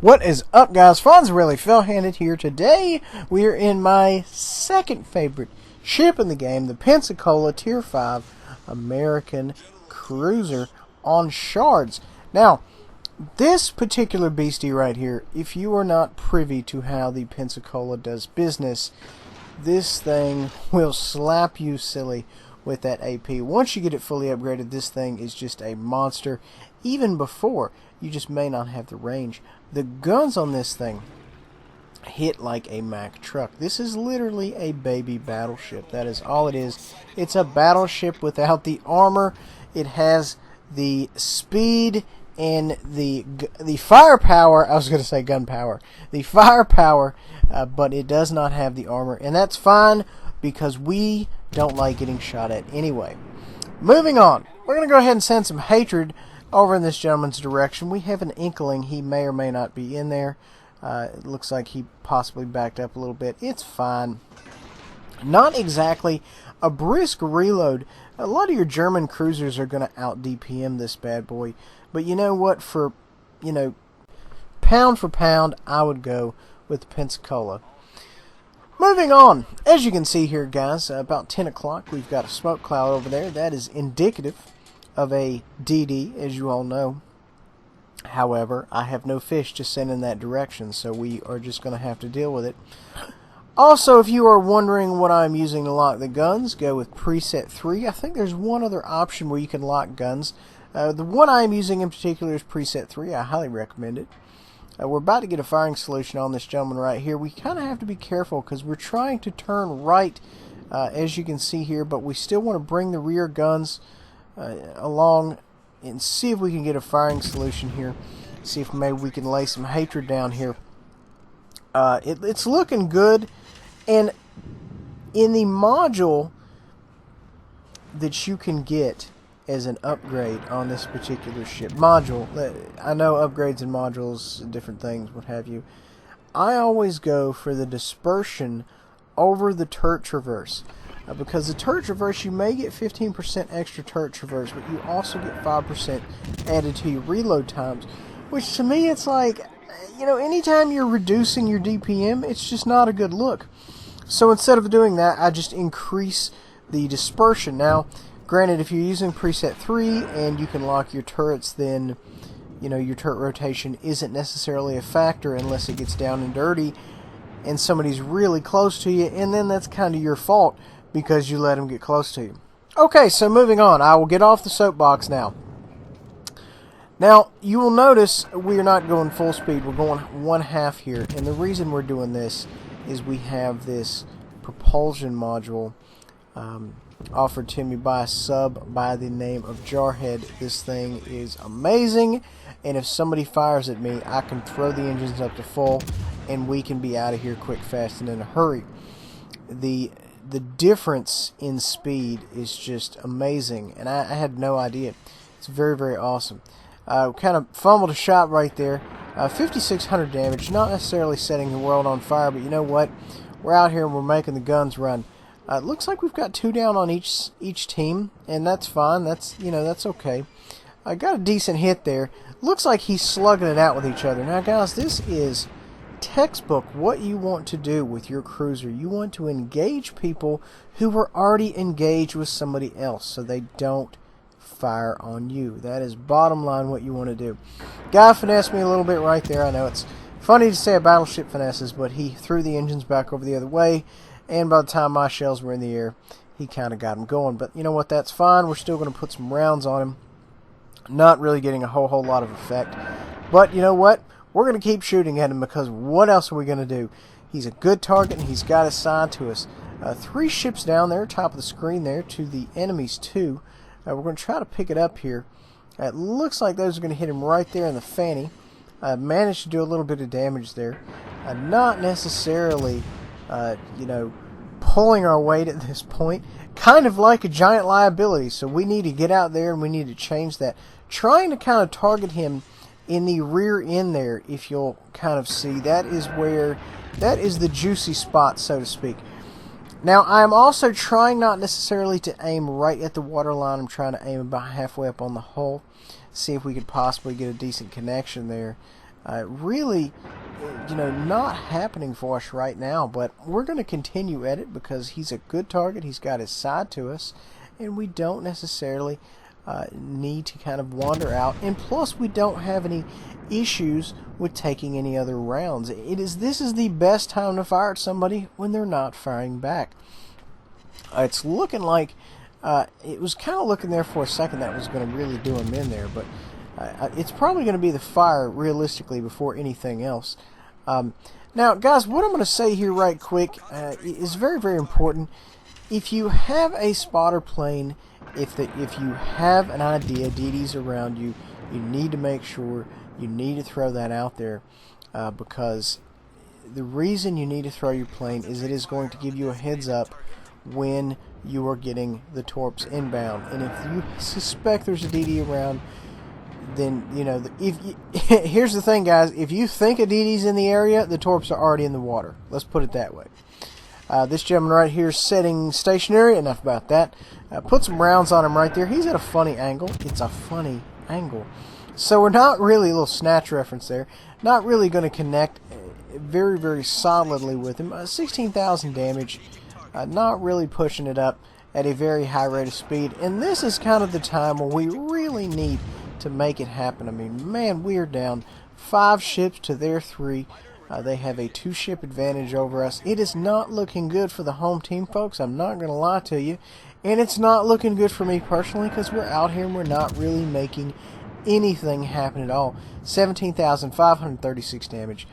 What is up, guys? Fonzarelli Fell-Handed here. Today, we are in my second favorite ship in the game, the Pensacola Tier 5 American Cruiser on Shards. Now, this particular beastie right here, if you are not privy to how the Pensacola does business, this thing will slap you silly with that AP. Once you get it fully upgraded, this thing is just a monster. Even before, you just may not have the range. The guns on this thing hit like a Mack truck. This is literally a baby battleship. That is all it is. It's a battleship without the armor. It has the speed and the firepower. I was going to say gunpowder. The firepower, but it does not have the armor. And that's fine because we don't like getting shot at anyway. Moving on. We're going to go ahead and send some hatred over in this gentleman's direction. We have an inkling he may or may not be in there. It looks like he possibly backed up a little bit. It's fine. Not exactly a brisk reload. A lot of your German cruisers are going to out DPM this bad boy. But you know what? For, pound for pound, I would go with the Pensacola. Moving on. As you can see here, guys, about 10 o'clock, we've got a smoke cloud over there. That is indicative of a DD, as you all know. However, I have no fish to send in that direction, so we are just going to have to deal with it. Also, if you are wondering what I'm using to lock the guns, go with preset 3. I think there's one other option where you can lock guns. The one I'm using in particular is preset 3. I highly recommend it. We're about to get a firing solution on this gentleman right here. We kind of have to be careful because we're trying to turn right, as you can see here, but we still want to bring the rear guns along and see if we can get a firing solution here. See if maybe we can lay some hatred down here. It's looking good, and in the module that you can get as an upgrade on this particular ship, I know upgrades and modules, different things, what have you. I always go for the dispersion over the turret traverse. Because the turret traverse, you may get 15% extra turret traverse, but you also get 5% added to your reload times. Which to me, it's like, anytime you're reducing your DPM, it's just not a good look. So instead of doing that, I just increase the dispersion. Now, granted, if you're using preset 3 and you can lock your turrets, then your turret rotation isn't necessarily a factor unless it gets down and dirty and somebody's really close to you, and then that's kind of your fault because you let them get close to you. Okay, so moving on. I will get off the soapbox now. Now, you will notice we are not going full speed. We're going 1/2 here, and the reason we're doing this is we have this propulsion module offered to me by a sub by the name of Jarhead. This thing is amazing, and if somebody fires at me, I can throw the engines up to full, and we can be out of here quick, fast, and in a hurry. The difference in speed is just amazing, and I had no idea. It's very, very awesome. Kind of fumbled a shot right there. 5,600 damage, not necessarily setting the world on fire, but you know what? We're out here and we're making the guns run. It looks like we've got 2 down on each team, and that's fine. That's okay. I got a decent hit there. Looks like he's slugging it out with each other. Now, guys, this is textbook what you want to do with your cruiser. You want to engage people who are already engaged with somebody else so they don't fire on you. That is bottom line what you want to do. Guy finessed me a little bit right there. I know it's funny to say a battleship finesses, but he threw the engines back over the other way, and by the time my shells were in the air, he kind of got them going. But you know what? That's fine. We're still going to put some rounds on him. Not really getting a whole lot of effect. But you know what? We're going to keep shooting at him because what else are we going to do? He's a good target, and he's got assigned to us. 3 ships down there, top of the screen there, to the enemy's 2. We're going to try to pick it up here. It looks like those are going to hit him right there in the fanny. Managed to do a little bit of damage there. Not necessarily, pulling our weight at this point. Kind of like a giant liability, so we need to get out there and we need to change that. Trying to kind of target him in the rear end there, if you'll kind of see, that is the juicy spot, so to speak. Now, I'm also trying not necessarily to aim right at the waterline. I'm trying to aim about halfway up on the hull, see if we could possibly get a decent connection there. Really, not happening for us right now, but we're going to continue at it because he's a good target. He's got his side to us, and we don't necessarily need to kind of wander out. And plus, we don't have any issues with taking any other rounds. This is the best time to fire at somebody when they're not firing back. It's looking like it was kind of looking there for a second that was going to really do him in there, but it's probably going to be the fire realistically before anything else. Now, guys, what I'm going to say here right quick is very, very important. If you have a spotter plane, if you have an idea, DD's around you, you need to make sure you need to throw that out there because the reason you need to throw your plane is it is going to give you a heads up when you are getting the torps inbound. And if you suspect there's a DD around, then here's the thing, guys. If you think a DD's in the area, the torps are already in the water. Let's put it that way. This gentleman right here is setting stationary. Enough about that. Put some rounds on him right there. He's at a funny angle. It's a funny angle. So we're not really, a little snatch reference there, not really going to connect very, very solidly with him. 16,000 damage. Not really pushing it up at a very high rate of speed. And this is kind of the time where we really need to make it happen. I mean, man, we are down 5 ships to their 3. They have a 2-ship advantage over us. It is not looking good for the home team, folks. I'm not going to lie to you. And it's not looking good for me personally because we're out here and we're not really making anything happen at all. 17,536 damage.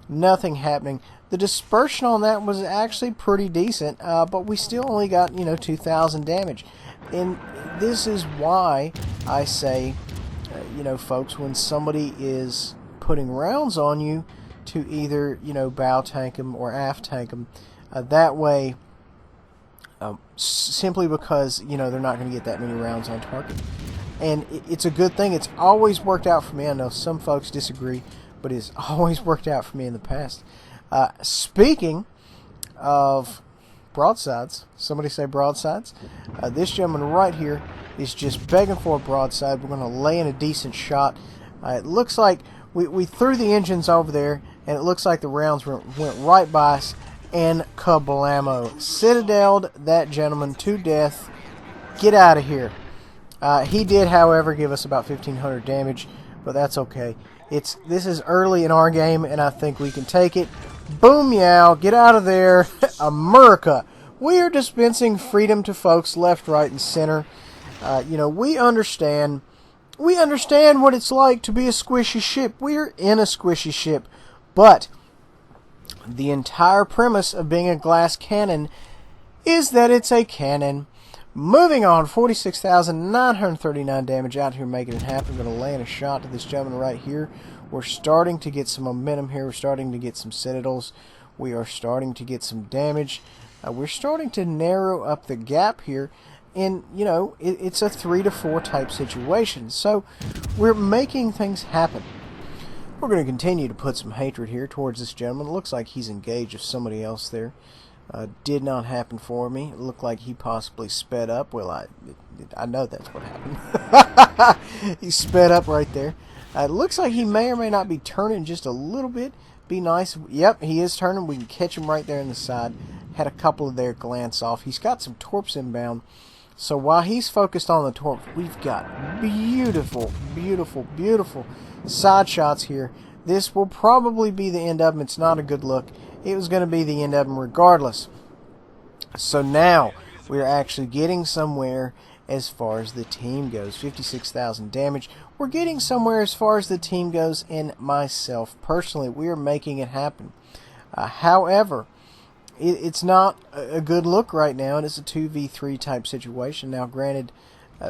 Nothing happening. The dispersion on that was actually pretty decent, but we still only got, 2,000 damage. And this is why I say, folks, when somebody is putting rounds on you, to either, bow tank them or aft tank them. That way, simply because, they're not going to get that many rounds on target. And it's a good thing. It's always worked out for me. I know some folks disagree, but it's always worked out for me in the past. Speaking of broadsides, somebody say broadsides. This gentleman right here is just begging for a broadside. We're going to lay in a decent shot. It looks like we threw the engines over there, and it looks like the rounds went right by us, and kablamo. Citadel'd that gentleman to death. Get out of here. He did, however, give us about 1,500 damage, but that's okay. This is early in our game, and I think we can take it. Boom, yow. Get out of there. America. We are dispensing freedom to folks left, right, and center. We understand. We understand what it's like to be a squishy ship. We're in a squishy ship. But the entire premise of being a glass cannon is that it's a cannon. Moving on, 46,939 damage out here making it happen. We're going to lay in a shot to this gentleman right here. We're starting to get some momentum here. We're starting to get some citadels. We are starting to get some damage. We're starting to narrow up the gap here. And, it's a 3 to 4 type situation. So we're making things happen. We're going to continue to put some hatred here towards this gentleman. It looks like he's engaged with somebody else there. Did not happen for me. It looked like he possibly sped up. Well, I know that's what happened. He sped up right there. It looks like he may or may not be turning just a little bit. Be nice. Yep, he is turning. We can catch him right there in the side. Had a couple of there glance off. He's got some torps inbound. So while he's focused on the torps, we've got beautiful, beautiful, beautiful side shots here. This will probably be the end of them. It's not a good look. It was going to be the end of them regardless. So now we're actually getting somewhere as far as the team goes. 56,000 damage. We're getting somewhere as far as the team goes, and myself personally, we are making it happen. However, it's not a good look right now, and it's a 2v3 type situation. Now, granted,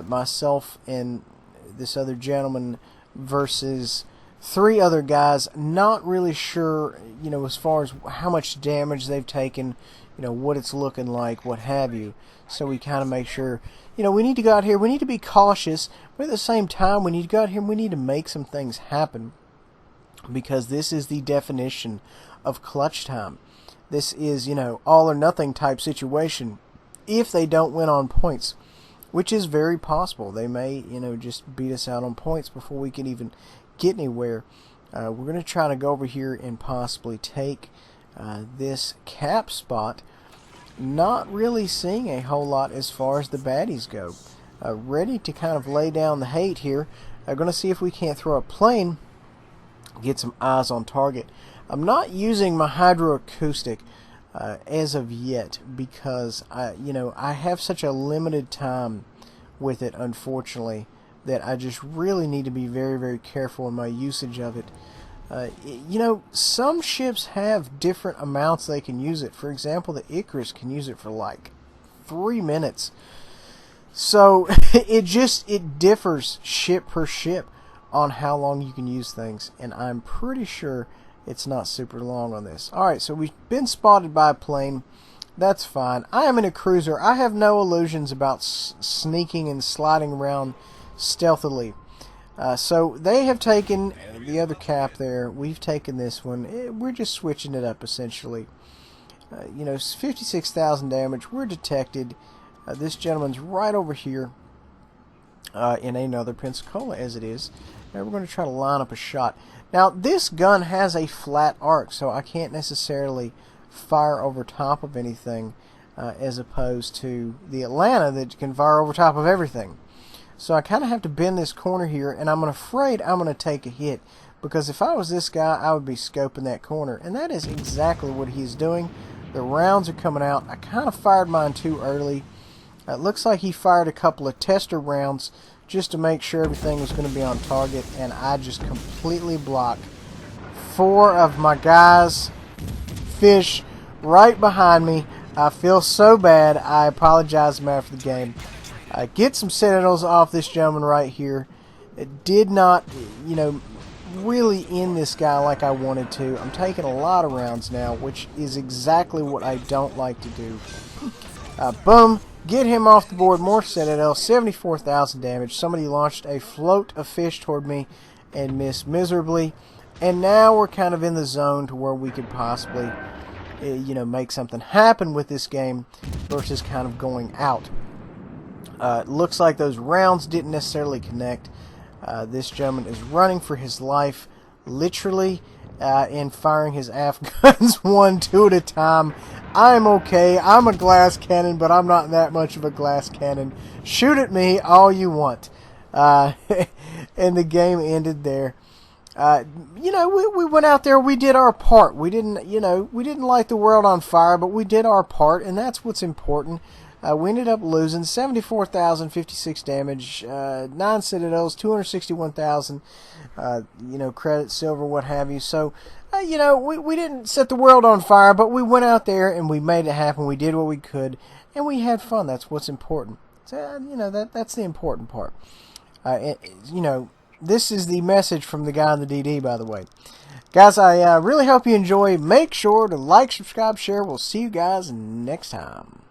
myself and this other gentleman versus 3 other guys, not really sure, as far as how much damage they've taken, what it's looking like, what have you. So we kind of make sure, we need to go out here, we need to be cautious, but at the same time, we need to go out here and we need to make some things happen, because this is the definition of clutch time. This is, all or nothing type situation if they don't win on points, which is very possible. They may, just beat us out on points before we can even get anywhere. we're going to try to go over here and possibly take this cap spot. Not really seeing a whole lot as far as the baddies go. Ready to kind of lay down the hate here. Going to see if we can't throw a plane, get some eyes on target. I'm not using my hydroacoustic as of yet because I have such a limited time with it, unfortunately, that I just really need to be very, very careful in my usage of it. Some ships have different amounts they can use it. For example, the Icarus can use it for like 3 minutes. So it differs ship per ship on how long you can use things, and I'm pretty sure it's not super long on this. Alright, so we've been spotted by a plane. That's fine. I am in a cruiser. I have no illusions about sneaking and sliding around stealthily. So they have taken the other cap there. We've taken this one. We're just switching it up essentially. 56,000 damage. We're detected. This gentleman's right over here in another Pensacola as it is. And we're going to try to line up a shot. Now this gun has a flat arc, so I can't necessarily fire over top of anything as opposed to the Atlanta that can fire over top of everything. So I kind of have to bend this corner here, and I'm afraid I'm going to take a hit, because if I was this guy, I would be scoping that corner, and that is exactly what he's doing. The rounds are coming out. I kind of fired mine too early. It looks like he fired a couple of tester rounds just to make sure everything was going to be on target, and I just completely blocked 4 of my guys' fish right behind me. I feel so bad. I apologize, man, for the game. Get some sentinels off this gentleman right here. It did not, really end this guy like I wanted to. I'm taking a lot of rounds now, which is exactly what I don't like to do. Boom. Get him off the board. More Citadel. 74,000 damage. Somebody launched a float of fish toward me and missed miserably. And now we're kind of in the zone to where we could possibly, make something happen with this game versus kind of going out. Looks like those rounds didn't necessarily connect. This gentleman is running for his life, literally, and firing his AF guns 1, 2 at a time. I'm okay. I'm a glass cannon, but I'm not that much of a glass cannon. Shoot at me all you want. And the game ended there. We went out there. We did our part. We didn't light the world on fire, but we did our part, and that's what's important. We ended up losing 74,056 damage, 9 citadels, 261,000, credit, silver, what have you. So, we didn't set the world on fire, but we went out there and we made it happen. We did what we could, and we had fun. That's what's important. So, that's the important part. This is the message from the guy in the DD, by the way. Guys, I really hope you enjoy. Make sure to like, subscribe, share. We'll see you guys next time.